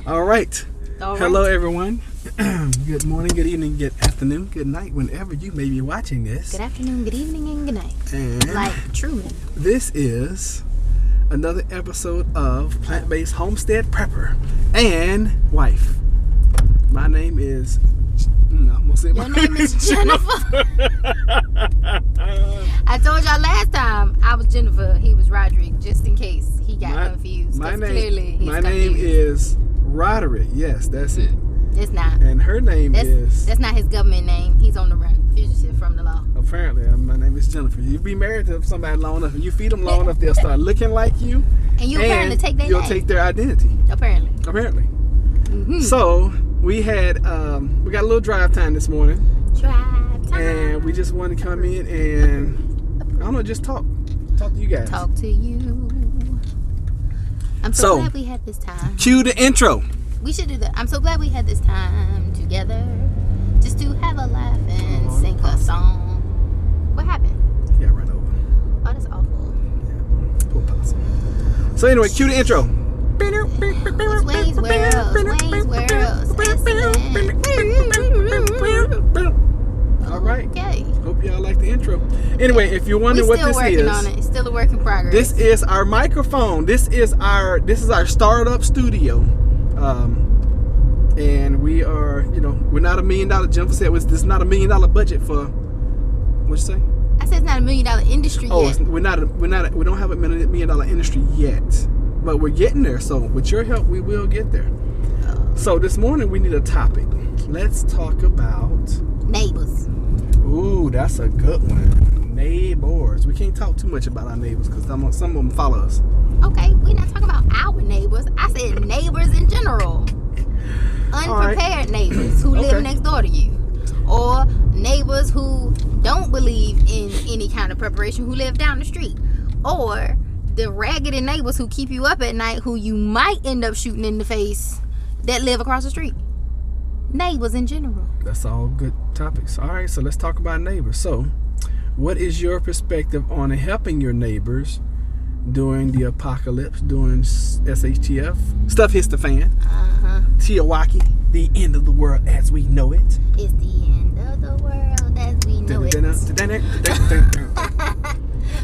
All right. Hello, everyone. Good morning, good evening, good afternoon, good night, whenever you may be watching this. Good afternoon, good evening, and good night. And like Truman. This is another episode of Plant-Based Homestead Prepper and Wife. My name is... I'm gonna say Your name is Jennifer. I told y'all last time I was Jennifer, he was Roderick, just in case he got confused. My name is Roderick. Yes, that's it. It's not. And her name That's not his government name. He's on the run, fugitive from the law. Apparently, my name is Jennifer. You be married to somebody long enough, and you feed them long enough, they'll start looking like you. And you apparently take their name. You'll take their identity. Apparently. Mm-hmm. So we had we got a little drive time this morning. Drive time. And we just wanted to come in and I don't know, just talk to you guys. Talk to you. I'm so glad we had this time. Cue the intro. We should do that. I'm so glad we had this time together, just to have a laugh and sing a song. What happened? Yeah, right over. Oh, that's awful. Yeah, poor possum. So anyway, cue the intro. Wayne's World. All right. Okay. Hope y'all like the intro. Anyway, if you're wondering what this is, we're still working on it. It's still a work in progress. This is our microphone. This is our startup studio, and we are, we're not $1 million. Jennifer said this is not $1 million budget for. What'd you say? I said it's not $1 million industry yet. We don't have $1 million industry yet, but we're getting there. So with your help, we will get there. So this morning we need a topic. Let's talk about neighbors. Ooh, that's a good one. Neighbors. We can't talk too much about our neighbors because some of them follow us. Okay, we're not talking about our neighbors. I said neighbors in general. Unprepared neighbors who live next door to you. Or neighbors who don't believe in any kind of preparation, who live down the street. Or the raggedy neighbors who keep you up at night, who you might end up shooting in the face, that live across the street. Neighbors in general. That's all good topics. All right, so let's talk about neighbors. So, what is your perspective on helping your neighbors during the apocalypse, during SHTF? Stuff hits the fan. TEOTWAKI, the end of the world as we know it. It's the end of the world as we know it.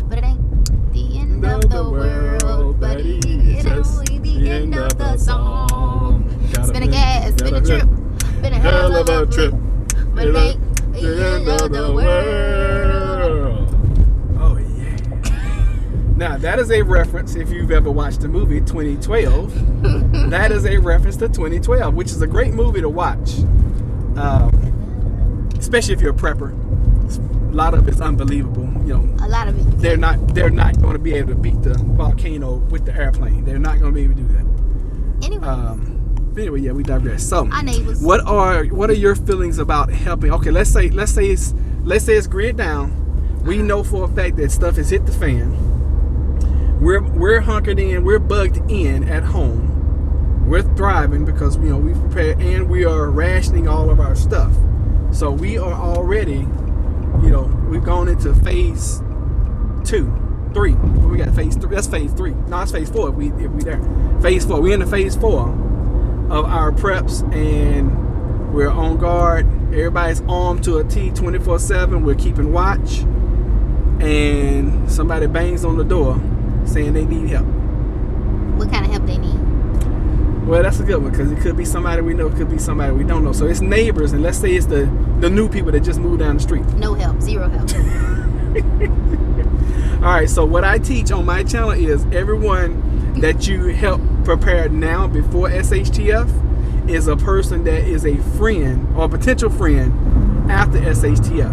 But it ain't the end of the world, but it's only the end of the song. Spin a gas, spin a trip. Been a hell of a trip, but it ain't the end of the world. Oh yeah. Now that is a reference, if you've ever watched the movie 2012. That is a reference to 2012, which is a great movie to watch, especially if you're a prepper. A lot of it's unbelievable. A lot of it. They're not going to be able to beat the volcano with the airplane. They're not going to be able to do that. Anyway, yeah, we digress. So, our neighbors. What are your feelings about helping? Okay, let's say it's grid down. We know for a fact that stuff has hit the fan. We're hunkered in. We're bugged in at home. We're thriving because we've prepared and we are rationing all of our stuff. So we are already, we've gone into phase 2, 3. We got phase 3. That's phase 3. No, it's phase 4. If we there. Phase 4. We're in the phase 4. Of our preps, and we're on guard. Everybody's armed to a T 24/7. We're keeping watch, and somebody bangs on the door saying they need help. What kind of help they need? Well, that's a good one because it could be somebody we know, it could be somebody we don't know. So it's neighbors, and let's say it's the new people that just moved down the street. No help, zero help. All right. So what I teach on my channel is everyone that you help prepare now before SHTF is a person that is a friend or a potential friend after SHTF.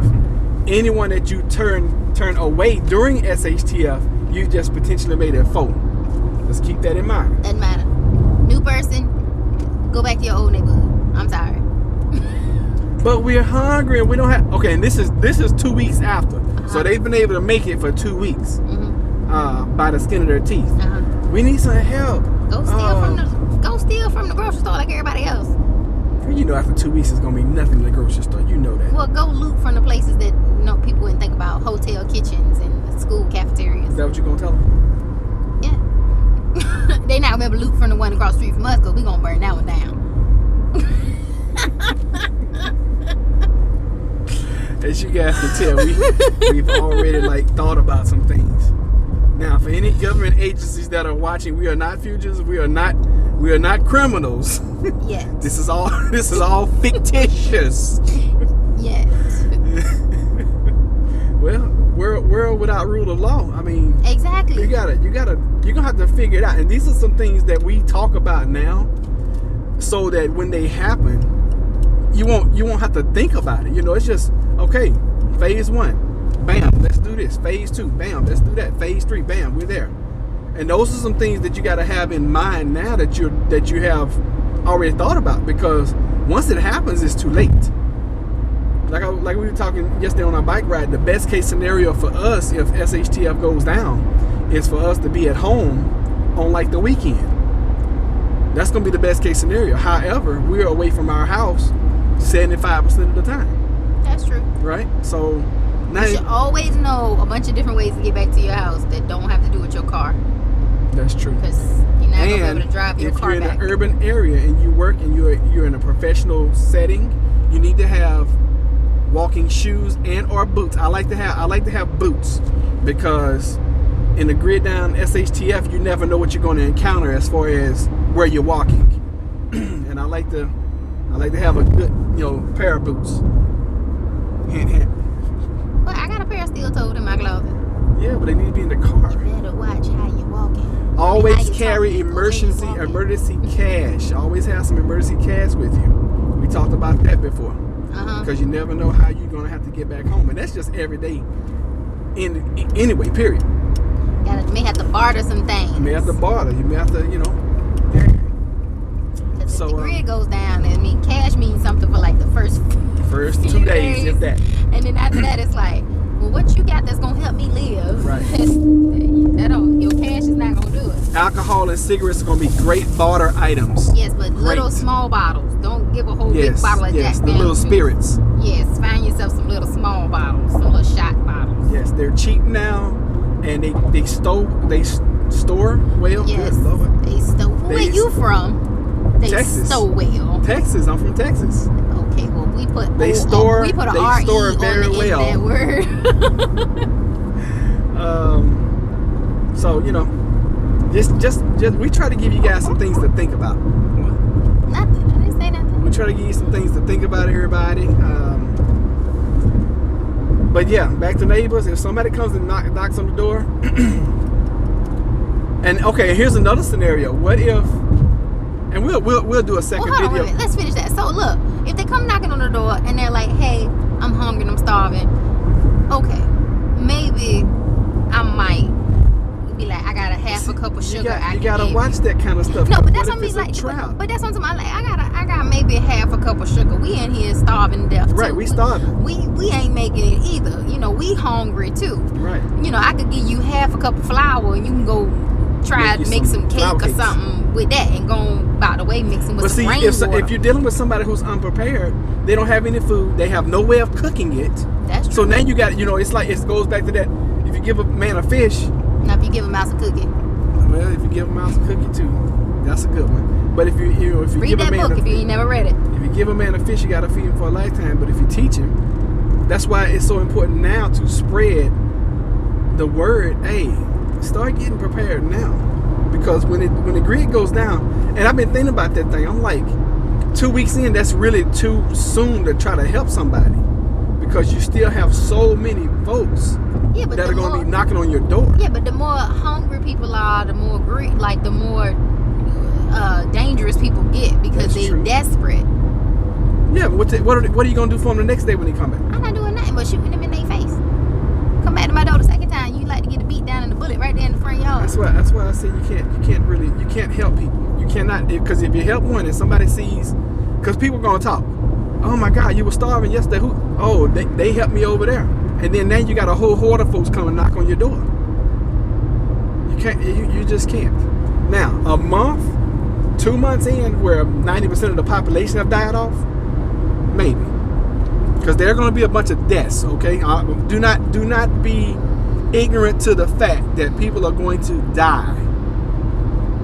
Anyone that you turn away during SHTF, you just potentially made a foe. Let's keep that in mind. Doesn't matter. New person, go back to your old neighborhood. I'm sorry. But we're hungry and we don't have. Okay, and this is 2 weeks after, so they've been able to make it for 2 weeks by the skin of their teeth. We need some help. Go steal from the grocery store like everybody else. After 2 weeks, it's gonna be nothing in the grocery store. You know that. Well, go loot from the places that people wouldn't think about, hotel kitchens and school cafeterias. Is that what you're gonna tell them? Yeah. They They're not gonna be able to loot from the one across the street from us, because we're gonna burn that one down. As you guys can tell, we've already like thought about some things. Now, for any government agencies that are watching, we are not fugitives. We are not criminals. Yes. This is all fictitious. Yes. Well, we're without rule of law. I mean, Exactly. you're gonna have to figure it out. And these are some things that we talk about now, so that when they happen, you won't have to think about it. You know, it's just okay. Phase 1, bam, let's do this. Phase 2, bam, let's do that. Phase 3, bam, we're there. And those are some things that you got to have in mind now that you have already thought about, because once it happens, it's too late. Like we were talking yesterday on our bike ride, the best case scenario for us if SHTF goes down is for us to be at home on like the weekend. That's going to be the best case scenario. However, we're away from our house 75% of the time. That's true. Right? So now You should always know a bunch of different ways to get back to your house that don't have to do with your car. That's true. Because you're not going to be able to drive your car if you're back. in an urban area and you work and you're in a professional setting, you need to have walking shoes and or boots. I like to have boots, because in the grid down SHTF, you never know what you're going to encounter as far as where you're walking. And I like to have a good, pair of boots. Hint, hint. Well, I got a pair of steel toed in my closet. Yeah, but they need to be in the car. You better watch how you're walking. Always How you carry talking, emergency the way you're walking. cash. Always have some emergency cash with you. We talked about that before. Because you never know how you're going to have to get back home. And that's just every day. Anyway, period. You may have to barter some things. You may have to barter. You may have to, Because if the grid goes down, cash means something for like the first 2 days, if that. And then after that, it's like, well, what you got that's going to help me live? Right. Your cash is not going to do it. Alcohol and cigarettes are going to be great barter items. Yes, but little small bottles. Don't give a whole big bottle of Jack Yes, the Daniels. little spirits. Yes, find yourself some little small bottles, some little shot bottles. Yes, they're cheap now, and they store well. Yes, Good Lord. they stow. Where you from? They Texas. stow well. Texas. I'm from Texas. Okay, well we put They store. we put a They R-E store on very the end well. of that word. So just we try to give you guys some things to think about. Nothing. I didn't say nothing. We try to give you some things to think about, everybody. But yeah, back to neighbors. If somebody comes and knocks on the door, and okay, here's another scenario. What if? And we'll do a second Hold on, video. wait a minute. Let's finish that. So look, if they come knocking on the door and they're like, "Hey, I'm hungry and I'm starving," okay, maybe I might be like, "I got a half a cup of sugar." You gotta watch that kind of stuff. No, but that's what what I if mean. it's a Like, trap? but that's what I'm like. I got maybe half a cup of sugar. We in here starving to death. Right, too. we starving. We ain't making it either. We hungry too. Right. I could give you half a cup of flour and you can go try to make some cake flour or cakes. something with that and go about the way mixing with But some see, rainwater. if you're dealing with somebody who's unprepared, they don't have any food, they have no way of cooking it. That's true. So now you got, it's like, it goes back to that. If you give a man a fish, Now if you give a mouse a cookie, well, if you give a mouse a cookie too, that's a good one. But if you read give that a man book if you ain't never read it. if you give a man a fish, you got to feed him for a lifetime. But if you teach him, that's why it's so important now to spread the word. Hey, start getting prepared now, because when the grid goes down, and I've been thinking about that thing. I'm like, 2 weeks in, that's really too soon to try to help somebody, because you still have so many folks that are going to be knocking on your door. Yeah, but the more hungry people are, the more the more dangerous people get, because they're desperate. Yeah, but what are you going to do for them the next day when they come back? I'm not doing nothing but shooting them in their face. Come back to my door the second time, you like to get a beat down and the bullet right there in the front yard. That's why I say you can't help people. You cannot, because if you help one and somebody sees, because people are going to talk. Oh my God, you were starving yesterday. They helped me over there. And then now you got a whole horde of folks come and knock on your door. You can't. You just can't. Now, a month, 2 months in, where 90% of the population have died off, maybe, because there are going to be a bunch of deaths. Okay, do not be ignorant to the fact that people are going to die.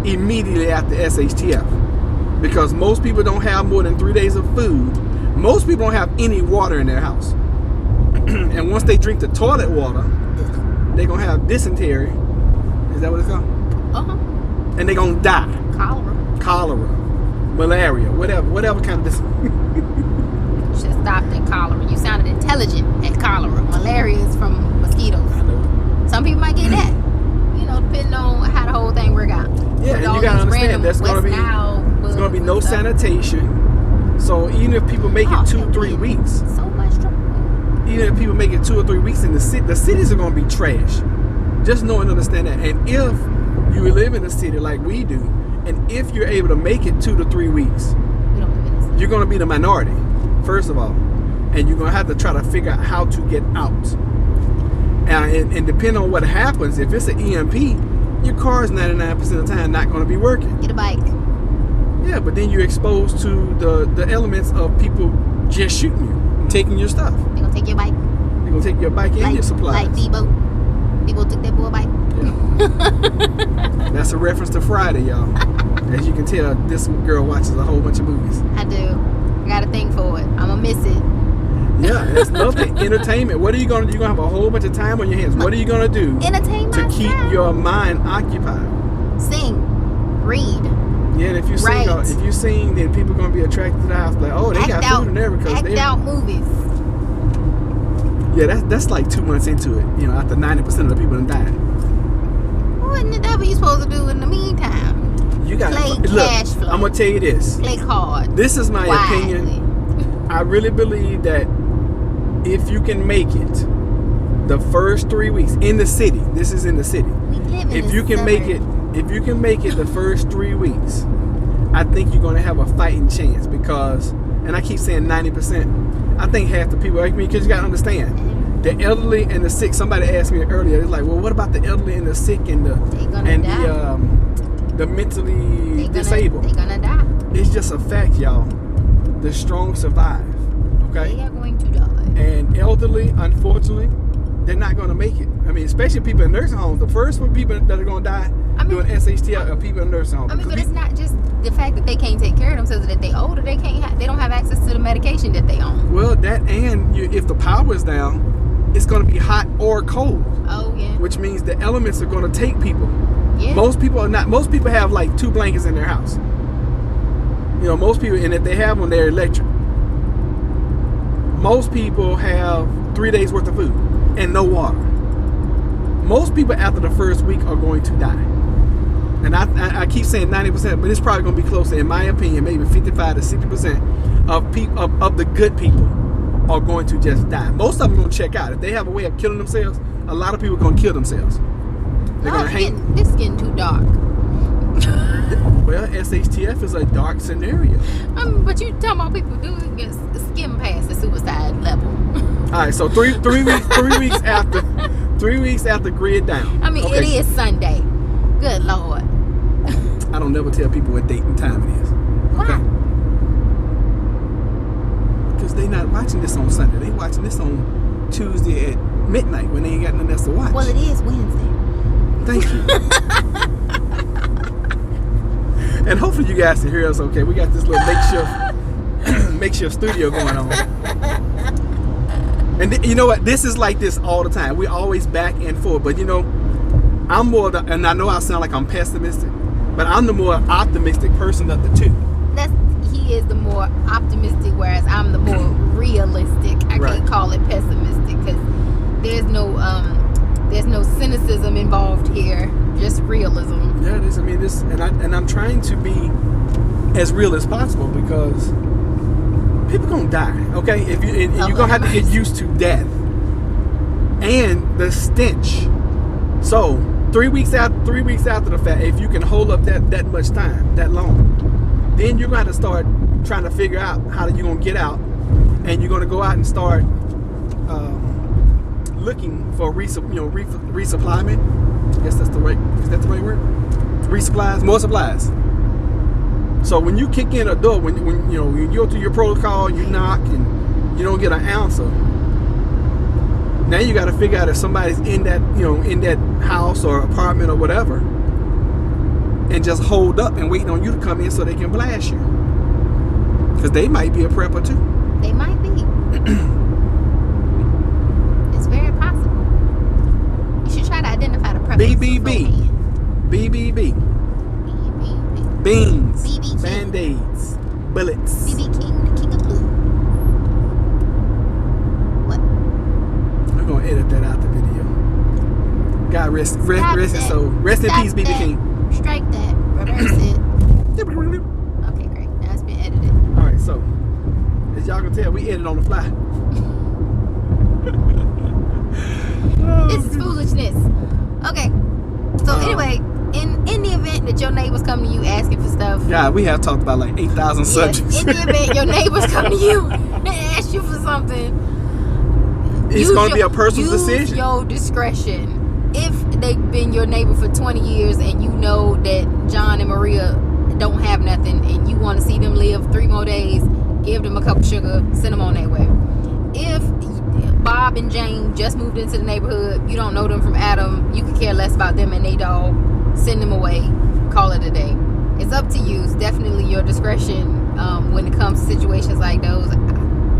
immediately after SHTF. Because most people don't have more than 3 days of food. Most people don't have any water in their house. And once they drink the toilet water, they're going to have dysentery. Is that what it's called? Uh-huh. And they're going to die. Cholera. Malaria. Whatever kind of dysentery. You should have stopped at cholera. You sounded intelligent at cholera. Malaria is from mosquitoes. I know. Some people might get that. You know, depending on how the whole thing work out. Yeah, and you got to understand there's going to be no sanitation. So even if people make it 2 or 3 weeks, so much trouble. Even if people make it 2 or 3 weeks in the cities are going to be trash. Just know and understand that. And if you live in a city like we do, and if you're able to make it 2 to 3 weeks, you're going to be the minority, first of all. And you're going to have to try to figure out how to get out. And depending on what happens, if it's an EMP, your car is 99% of the time not going to be working. Get a bike. Yeah, but then you're exposed to the elements of people just shooting you, taking your stuff. They're going to take your bike. They're going to take your bike and your supplies. Like Debo. Debo took that boy bike. Yeah. That's a reference to Friday, y'all. As you can tell, this girl watches a whole bunch of movies. I do. I got a thing for it. I'm going to miss it. Yeah, that's nothing. Entertainment. What are you going to do? You're going to have a whole bunch of time on your hands. What are you going to do to keep your mind occupied? Sing. Read. Yeah, and if you sing, then people are going to be attracted to the house. Like, oh, they got food in there because act out movies. Yeah, that's like 2 months into it. You know, after 90% of the people done died. What in the devil you supposed to do in the meantime? You got play cash flow. I'm gonna tell you this. Play cards. This is my opinion. I really believe that if you can make it the first 3 weeks in the city, this is in the city. We live in if you can make it the first 3 weeks, I think you're gonna have a fighting chance because, and I keep saying 90%. I think half the people like me, because you gotta understand, the elderly and the sick. Somebody asked me earlier. It's like, well, what about the elderly and the sick and the mentally disabled? They're gonna die. It's just a fact, y'all. The strong survive. Okay. They are going to die. And elderly, unfortunately, they're not going to make it. I mean, especially people in nursing homes. The first people that are going to die doing SHTF are people in nursing homes. I mean, but it's not just the fact that they can't take care of themselves, that they older, they don't have access to the medication that they own. Well, that and if the power is down, it's going to be hot or cold. Oh yeah. Which means the elements are going to take people. Yeah. Most people are not. Most people have like 2 blankets in their house. You know, most people, and if they have them, they're electric. Most people have 3 days worth of food and no water. Most people after the first week are going to die. And I keep saying 90%, but it's probably going to be closer, in my opinion, maybe 55 to 60% of the good people are going to just die. Most of them are going to check out. If they have a way of killing themselves, a lot of people are going to kill themselves. They're going to hang. This is getting too dark. Well, SHTF is a dark scenario. But you talking about people do skim past the suicide level. All right, so three weeks after 3 weeks after grid down. I mean, it is Sunday. Good Lord. I don't never tell people what date and time it is. Why? Okay? Because they not watching this on Sunday. They watching this on Tuesday at midnight when they ain't got nothing else to watch. Well, it is Wednesday. Thank you. And hopefully you guys can hear us okay. We got this little makeshift studio going on. And you know what? This is like this all the time. We're always back and forth. But you know, I'm more and I know I sound like I'm pessimistic, but I'm the more optimistic person of the two. He is the more optimistic, whereas I'm the more realistic. I can't call it pessimistic because there's no cynicism involved here, just realism. Yeah, it is. I mean, and I'm trying to be as real as possible because people gonna die. Okay, and you're gonna have to get used to death and the stench. So 3 weeks after the fact, if you can hold up that much time, that long, then you're gonna have to start trying to figure out how you're gonna get out, and you're gonna go out and start looking for resupplyment. I guess that's the right. Is that the right word? Resupplies, more supplies. So when you kick in a door, when you go through your protocol, you knock and you don't get an answer. Now you got to figure out if somebody's in that house or apartment or whatever. and just hold up and waiting on you to come in so they can blast you. Because they might be a prepper too. They might be. It's very possible. You should try to identify the preppers. BBB. BBB. BBB. Beans. BB Bandaids. Bullets. BB King, the king of blue. What? We're going to edit that out the video. God rest his soul. Rest in peace, BB King. Strike that. Reverse it. Okay, great. Now it's been edited. All right, so as y'all can tell, we edit on the fly. This is foolishness. Okay. So anyway, in the event that your neighbors come to you asking for stuff. God, we have talked about like 8,000 subjects. In the event your neighbors come to you and ask you for something, it's going to be a personal decision. Use your discretion. If they've been your neighbor for 20 years and you know that John and Maria don't have nothing and you want to see them live 3 more days, give them a cup of sugar, send them on their way. If Bob and Jane just moved into the neighborhood, you don't know them from Adam, you could care less about them and they dog, send them away, call it a day. It's up to you. It's definitely your discretion when it comes to situations like those.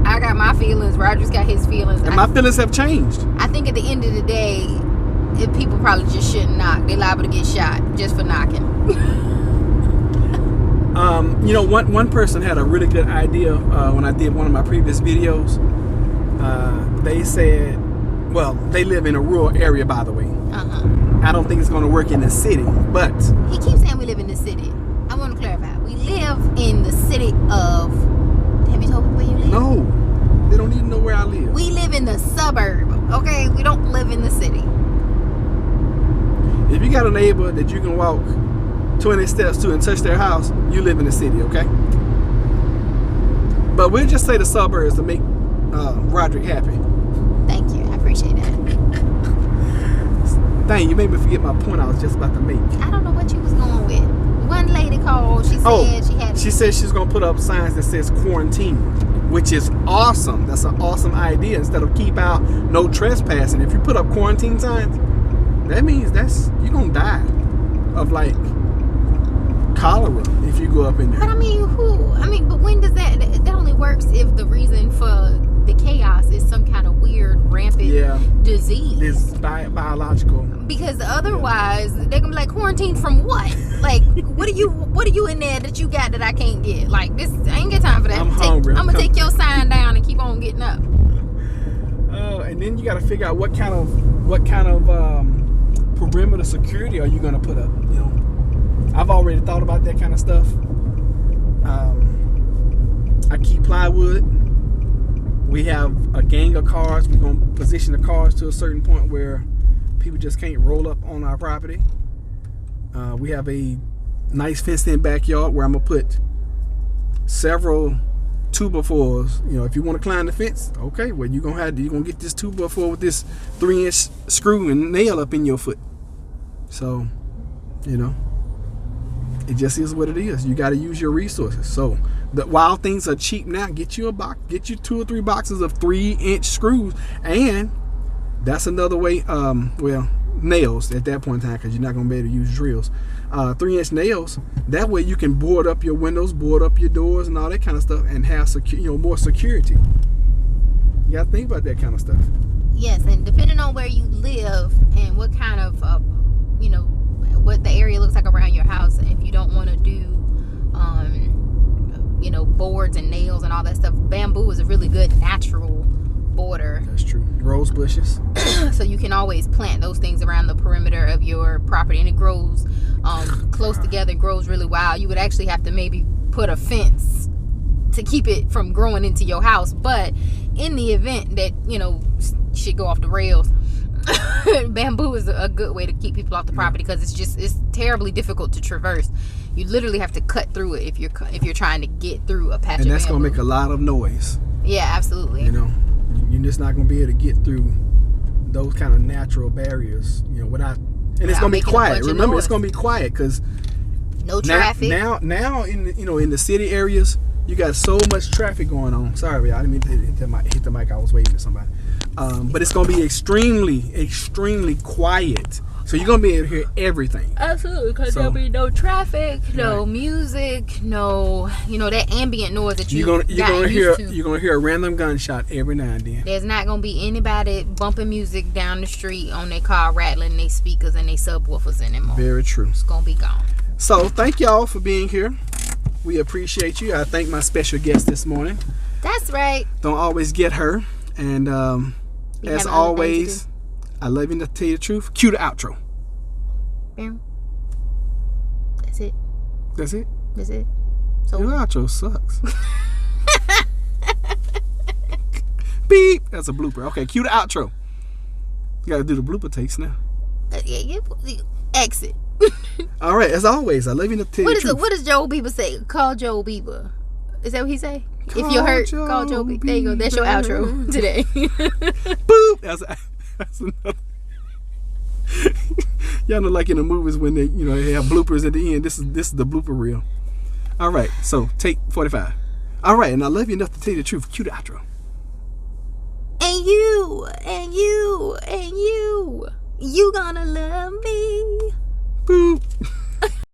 I got my feelings, Roger's got his feelings. And my feelings have changed. I think at the end of the day, people probably just shouldn't knock. They're liable to get shot just for knocking. One person had a really good idea when I did one of my previous videos. They said, well, they live in a rural area, by the way. I don't think it's going to work in the city, but he keeps saying we live in the city. I want to clarify. We live in the city of. Have you told me where you live? No, they don't even know where I live. We live in the suburb. Okay, we don't live in the city. If you got a neighbor that you can walk 20 steps to and touch their house, you live in the city, okay? But we'll just say the suburbs to make Roderick happy. Thank you. I appreciate that. Dang, you made me forget my point I was just about to make. I don't know what you was going with. One lady called. She said She said she's going to put up signs that says quarantine, which is awesome. That's an awesome idea. Instead of keep out, no trespassing. If you put up quarantine signs, that means you're going to die of like cholera if you go up in there. But but when does that only works if the reason for the chaos is some kind of weird rampant disease. This biological. Because otherwise they're gonna be like, quarantine from what? Like what are you in there that you got that I can't get? Like this, I ain't got time for that. I'm hungry. I'm gonna take your sign down and keep on getting up. And then you got to figure out what kind of perimeter security are you gonna put up? I've already thought about that kind of stuff. I keep plywood. We have a gang of cars. We're going to position the cars to a certain point where people just can't roll up on our property. We have a nice fenced-in backyard where I'm going to put several 2x4s. If you want to climb the fence, okay, well, you're going to get this 2x4 with this 3-inch screw and nail up in your foot. So, it just is what it is. You got to use your resources. So while things are cheap now, get you 2 or 3 boxes of 3-inch screws, and that's another way. Nails at that point in time, because you're not going to be able to use drills. 3-inch nails. That way you can board up your windows, board up your doors, and all that kind of stuff, and have more security. You got to think about that kind of stuff. Yes, and depending on where you live and what kind of what the area looks like around your house, if you don't want to do boards and nails and all that stuff, bamboo is a really good natural border. That's true. Rose bushes. So you can always plant those things around the perimeter of your property, and it grows close together, grows really wild. You would actually have to maybe put a fence to keep it from growing into your house, but in the event that shit go off the rails, bamboo is a good way to keep people off the property, because it's terribly difficult to traverse. You literally have to cut through it if you're trying to get through a patch of bamboo. And that's gonna make a lot of noise. Yeah, absolutely. You're just not gonna be able to get through those kind of natural barriers, without. And it's gonna be quiet. Remember, it's gonna be quiet because no traffic. Now in the city areas, you got so much traffic going on. Sorry, I didn't mean to hit the mic. I was waving to somebody. But it's gonna be extremely, extremely quiet So you're gonna be able to hear everything. Absolutely, because there'll be no traffic, no music, no, that ambient noise that you're gonna hear. You're gonna hear a random gunshot every now and then. There's not gonna be anybody bumping music down the street on their car, rattling their speakers and their subwoofers anymore. Very true. It's gonna be gone. So thank y'all for being here. We appreciate you. I thank my special guest this morning. That's right. Don't always get her, and as always, I love you to tell you the truth. Cue the outro. That's it. That's it? That's it. So your outro sucks. Beep. That's a blooper. Okay, cue the outro. You gotta do the blooper takes now. Exit. All right, as always, I love you to tell you the truth. What does Joel Bieber say? Call Joel Bieber. Is that what he say? If you're hurt, call Joel Bieber. There you go. That's your outro today. Boop. That's another. Y'all know, like in the movies when they have bloopers at the end. This is the blooper reel. All right, so take 45. All right, and I love you enough to tell you the truth. Cue the outro. And you gonna love me.